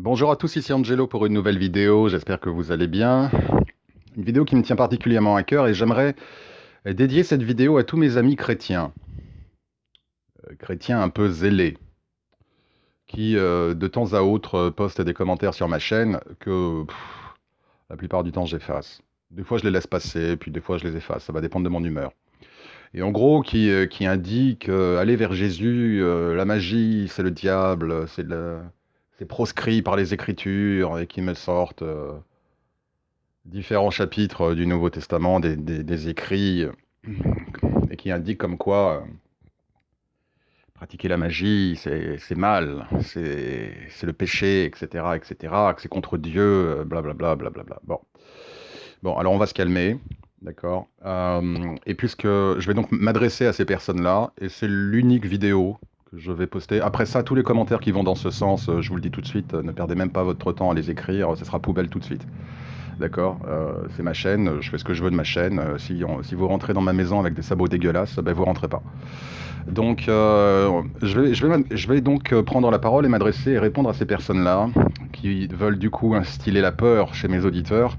Bonjour à tous, ici Angelo pour une nouvelle vidéo, j'espère que vous allez bien. Une vidéo qui me tient particulièrement à cœur et j'aimerais dédier cette vidéo à tous mes amis chrétiens, chrétiens un peu zélés, qui de temps à autre postent des commentaires sur ma chaîne que la plupart du temps j'efface. Des fois je les laisse passer, puis des fois je les efface, ça va dépendre de mon humeur. Et en gros qui indique aller vers Jésus, la magie c'est le diable, c'est proscrit par les Écritures et qui me sortent différents chapitres du Nouveau Testament, des écrits, et qui indiquent comme quoi pratiquer la magie, c'est mal, c'est le péché, etc., que c'est contre Dieu, blablabla, blablabla. Bon, alors on va se calmer, d'accord. Et puisque je vais donc m'adresser à ces personnes-là, et c'est l'unique vidéo que je vais poster. Après ça, tous les commentaires qui vont dans ce sens, je vous le dis tout de suite, ne perdez même pas votre temps à les écrire, ce sera poubelle tout de suite. D'accord, c'est ma chaîne, je fais ce que je veux de ma chaîne. Si vous rentrez dans ma maison avec des sabots dégueulasses, ben vous rentrez pas. Donc, je vais donc prendre la parole et m'adresser et répondre à ces personnes-là qui veulent du coup instiller la peur chez mes auditeurs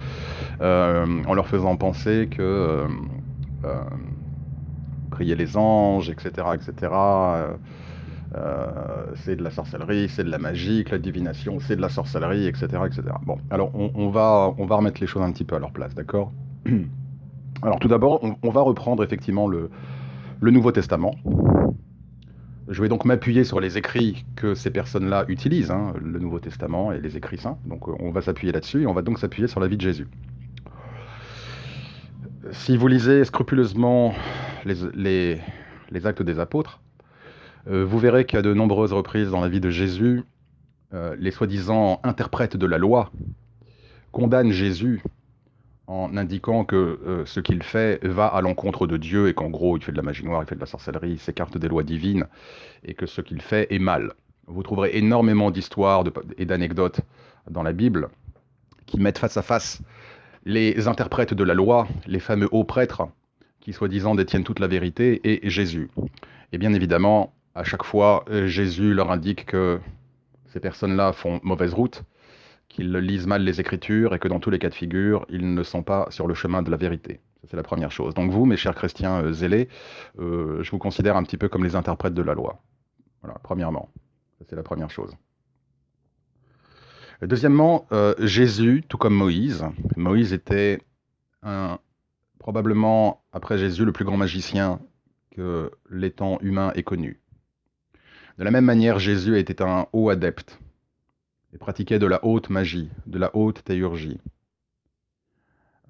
en leur faisant penser que euh, prier les anges, etc., etc., c'est de la sorcellerie, c'est de la magie, que la divination, c'est de la sorcellerie, etc., etc. Bon, alors on va remettre les choses un petit peu à leur place, d'accord? Alors tout d'abord, on va reprendre effectivement le Nouveau Testament. Je vais donc m'appuyer sur les écrits que ces personnes-là utilisent, hein, le Nouveau Testament et les écrits saints. Donc on va s'appuyer là-dessus et on va donc s'appuyer sur la vie de Jésus. Si vous lisez scrupuleusement les, les, les actes des apôtres, vous verrez qu'à de nombreuses reprises dans la vie de Jésus, les soi-disant interprètes de la loi condamnent Jésus en indiquant que ce qu'il fait va à l'encontre de Dieu et qu'en gros il fait de la magie noire, il fait de la sorcellerie, il s'écarte des lois divines et que ce qu'il fait est mal. Vous trouverez énormément d'histoires et d'anecdotes dans la Bible qui mettent face à face les interprètes de la loi, les fameux hauts prêtres qui soi-disant détiennent toute la vérité, et Jésus. Et bien évidemment, à chaque fois, Jésus leur indique que ces personnes-là font mauvaise route, qu'ils lisent mal les Écritures et que dans tous les cas de figure, ils ne sont pas sur le chemin de la vérité. Ça, c'est la première chose. Donc vous, mes chers chrétiens zélés, je vous considère un petit peu comme les interprètes de la loi. Voilà, premièrement. Ça, c'est la première chose. Deuxièmement, Jésus, tout comme Moïse, Moïse était probablement, après Jésus, le plus grand magicien que les temps humains aient connu. De la même manière, Jésus était un haut adepte et pratiquait de la haute magie, de la haute théurgie,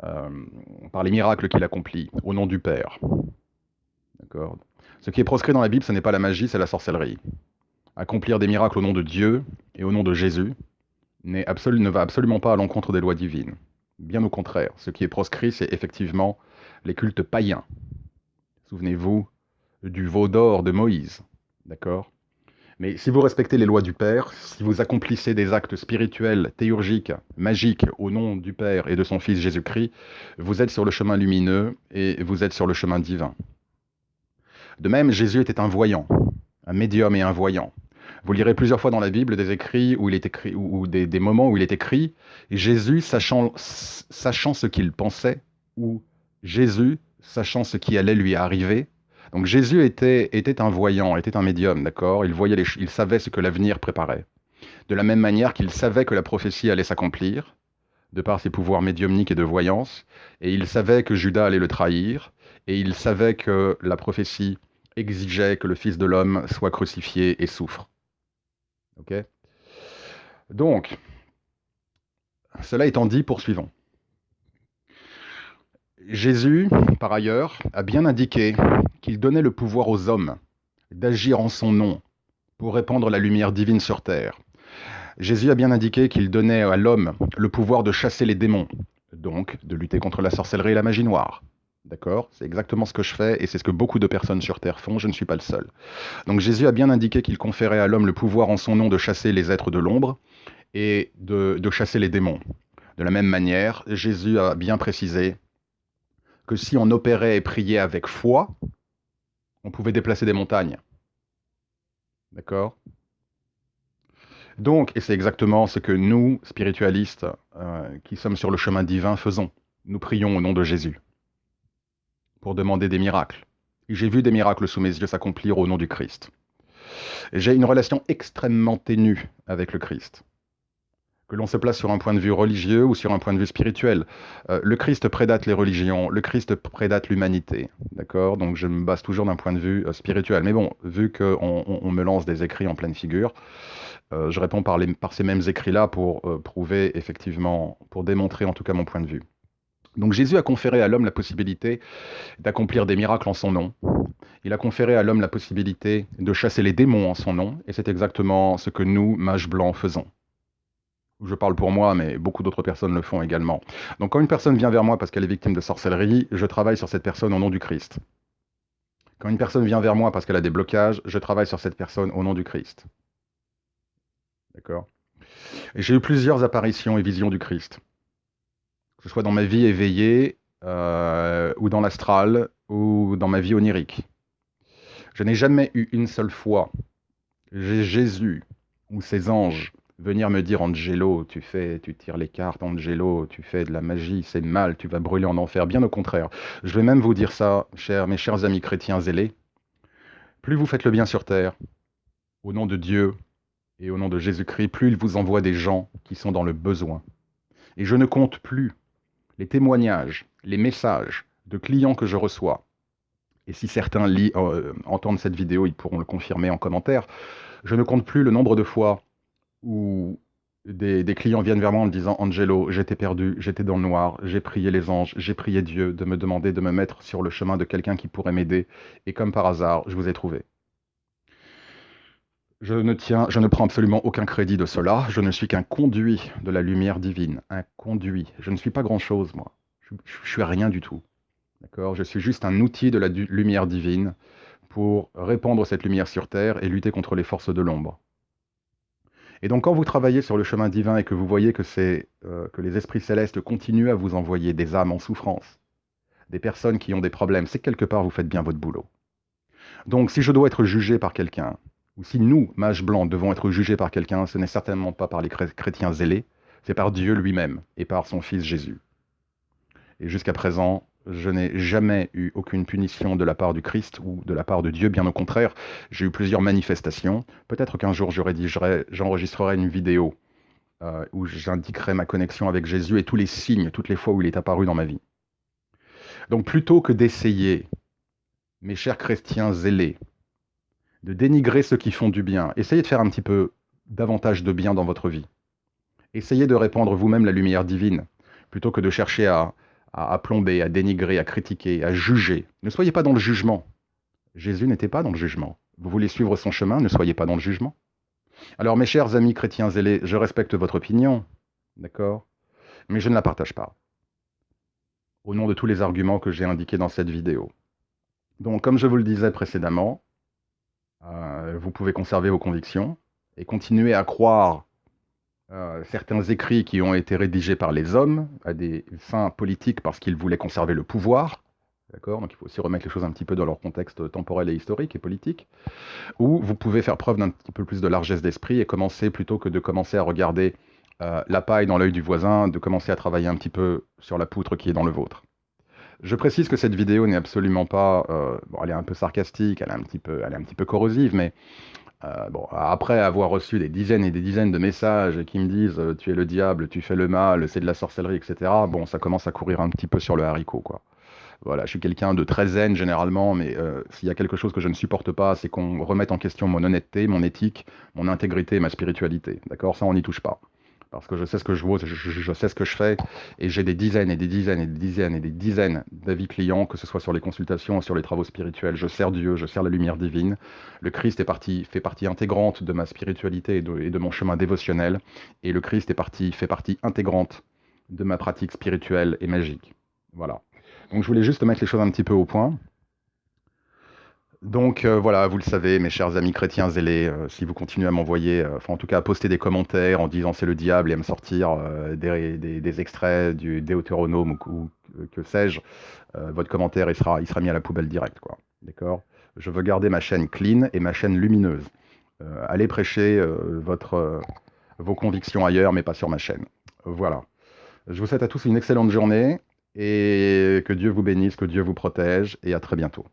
euh, par les miracles qu'il accomplit, au nom du Père. D'accord. Ce qui est proscrit dans la Bible, ce n'est pas la magie, c'est la sorcellerie. Accomplir des miracles au nom de Dieu et au nom de Jésus ne va absolument pas à l'encontre des lois divines. Bien au contraire, ce qui est proscrit, c'est effectivement les cultes païens. Souvenez-vous du veau d'or de Moïse. D'accord. Mais si vous respectez les lois du Père, si vous accomplissez des actes spirituels, théurgiques, magiques au nom du Père et de son Fils Jésus-Christ, vous êtes sur le chemin lumineux et vous êtes sur le chemin divin. De même, Jésus était un voyant, un médium et un voyant. Vous lirez plusieurs fois dans la Bible des écrits où il est écrit, ou des moments où il est écrit Jésus sachant ce qu'il pensait, ou Jésus sachant ce qui allait lui arriver. Donc Jésus était un voyant, était un médium, d'accord. Il savait ce que l'avenir préparait. De la même manière qu'il savait que la prophétie allait s'accomplir, de par ses pouvoirs médiumniques et de voyance, et il savait que Judas allait le trahir, et il savait que la prophétie exigeait que le Fils de l'homme soit crucifié et souffre. Ok. Donc, cela étant dit, poursuivons. Jésus, par ailleurs, a bien indiqué qu'il donnait le pouvoir aux hommes d'agir en son nom pour répandre la lumière divine sur terre. Jésus a bien indiqué qu'il donnait à l'homme le pouvoir de chasser les démons, donc de lutter contre la sorcellerie et la magie noire. D'accord? C'est exactement ce que je fais et c'est ce que beaucoup de personnes sur Terre font, je ne suis pas le seul. Donc Jésus a bien indiqué qu'il conférait à l'homme le pouvoir en son nom de chasser les êtres de l'ombre et de chasser les démons. De la même manière, Jésus a bien précisé que si on opérait et priait avec foi, on pouvait déplacer des montagnes. D'accord? Donc, et c'est exactement ce que nous, spiritualistes, qui sommes sur le chemin divin, faisons. Nous prions au nom de Jésus pour demander des miracles. Et j'ai vu des miracles sous mes yeux s'accomplir au nom du Christ. Et j'ai une relation extrêmement ténue avec le Christ. Que l'on se place sur un point de vue religieux ou sur un point de vue spirituel. Le Christ prédate les religions, le Christ prédate l'humanité, d'accord? Donc je me base toujours d'un point de vue spirituel. Mais bon, vu qu'on me lance des écrits en pleine figure, je réponds par ces mêmes écrits-là pour prouver effectivement, pour démontrer en tout cas mon point de vue. Donc Jésus a conféré à l'homme la possibilité d'accomplir des miracles en son nom. Il a conféré à l'homme la possibilité de chasser les démons en son nom, et c'est exactement ce que nous, mages blancs, faisons. Je parle pour moi, mais beaucoup d'autres personnes le font également. Donc quand une personne vient vers moi parce qu'elle est victime de sorcellerie, je travaille sur cette personne au nom du Christ. Quand une personne vient vers moi parce qu'elle a des blocages, je travaille sur cette personne au nom du Christ. D'accord? Et j'ai eu plusieurs apparitions et visions du Christ. Que ce soit dans ma vie éveillée, ou dans l'astral, ou dans ma vie onirique. Je n'ai jamais eu une seule fois Jésus ou ses anges venir me dire Angelo, tu tires les cartes, Angelo, tu fais de la magie, c'est mal, tu vas brûler en enfer. Bien au contraire. Je vais même vous dire ça, mes chers amis chrétiens zélés. Plus vous faites le bien sur terre, au nom de Dieu et au nom de Jésus-Christ, plus il vous envoie des gens qui sont dans le besoin. Et je ne compte plus les témoignages, les messages de clients que je reçois. Et si certains entendent cette vidéo, ils pourront le confirmer en commentaire. Je ne compte plus le nombre de fois où des clients viennent vers moi en me disant « Angelo, j'étais perdu, j'étais dans le noir, j'ai prié les anges, j'ai prié Dieu de me demander de me mettre sur le chemin de quelqu'un qui pourrait m'aider, et comme par hasard, je vous ai trouvé. » Je ne prends absolument aucun crédit de cela, je ne suis qu'un conduit de la lumière divine, un conduit. Je ne suis pas grand-chose, moi. Je suis rien du tout. D'accord? Je suis juste un outil de la lumière divine pour répandre cette lumière sur Terre et lutter contre les forces de l'ombre. Et donc quand vous travaillez sur le chemin divin et que vous voyez que les esprits célestes continuent à vous envoyer des âmes en souffrance, des personnes qui ont des problèmes, c'est que quelque part vous faites bien votre boulot. Donc si je dois être jugé par quelqu'un, ou si nous, mages blancs, devons être jugés par quelqu'un, ce n'est certainement pas par les chrétiens zélés, c'est par Dieu lui-même et par son Fils Jésus. Et jusqu'à présent, je n'ai jamais eu aucune punition de la part du Christ ou de la part de Dieu, bien au contraire. J'ai eu plusieurs manifestations. Peut-être qu'un jour j'enregistrerai une vidéo où j'indiquerai ma connexion avec Jésus et tous les signes, toutes les fois où il est apparu dans ma vie. Donc plutôt que d'essayer, mes chers chrétiens zélés, de dénigrer ceux qui font du bien, essayez de faire un petit peu davantage de bien dans votre vie. Essayez de répandre vous-même la lumière divine, plutôt que de chercher à plomber, à dénigrer, à critiquer, à juger. Ne soyez pas dans le jugement. Jésus n'était pas dans le jugement. Vous voulez suivre son chemin, ne soyez pas dans le jugement. Alors mes chers amis chrétiens zélés, je respecte votre opinion, d'accord? Mais je ne la partage pas. Au nom de tous les arguments que j'ai indiqués dans cette vidéo. Donc comme je vous le disais précédemment, vous pouvez conserver vos convictions et continuer à croire certains écrits qui ont été rédigés par les hommes à des fins politiques parce qu'ils voulaient conserver le pouvoir, d'accord? Donc il faut aussi remettre les choses un petit peu dans leur contexte temporel et historique et politique, ou vous pouvez faire preuve d'un petit peu plus de largesse d'esprit et commencer, plutôt que de commencer à regarder la paille dans l'œil du voisin, de commencer à travailler un petit peu sur la poutre qui est dans le vôtre. Je précise que cette vidéo n'est absolument pas... bon, elle est un peu sarcastique, elle est un petit peu corrosive, mais bon, après avoir reçu des dizaines et des dizaines de messages qui me disent tu es le diable, tu fais le mal, c'est de la sorcellerie, etc., bon, ça commence à courir un petit peu sur le haricot, quoi. Voilà, je suis quelqu'un de très zen généralement, mais s'il y a quelque chose que je ne supporte pas, c'est qu'on remette en question mon honnêteté, mon éthique, mon intégrité et ma spiritualité. D'accord? Ça, on n'y touche pas. Parce que je sais ce que je vaux, je sais ce que je fais, et j'ai des dizaines et des dizaines et des dizaines et des dizaines d'avis clients, que ce soit sur les consultations ou sur les travaux spirituels. Je sers Dieu, je sers la lumière divine. Le Christ fait partie intégrante de ma spiritualité et de mon chemin dévotionnel, et le Christ fait partie intégrante de ma pratique spirituelle et magique. Voilà. Donc je voulais juste mettre les choses un petit peu au point. Donc voilà, vous le savez, mes chers amis chrétiens zélés, si vous continuez à m'envoyer, enfin en tout cas à poster des commentaires en disant c'est le diable et à me sortir des extraits du Deutéronome ou que sais-je, votre commentaire il sera mis à la poubelle direct, quoi. D'accord? Je veux garder ma chaîne clean et ma chaîne lumineuse. Allez prêcher vos convictions ailleurs, mais pas sur ma chaîne. Voilà. Je vous souhaite à tous une excellente journée et que Dieu vous bénisse, que Dieu vous protège et à très bientôt.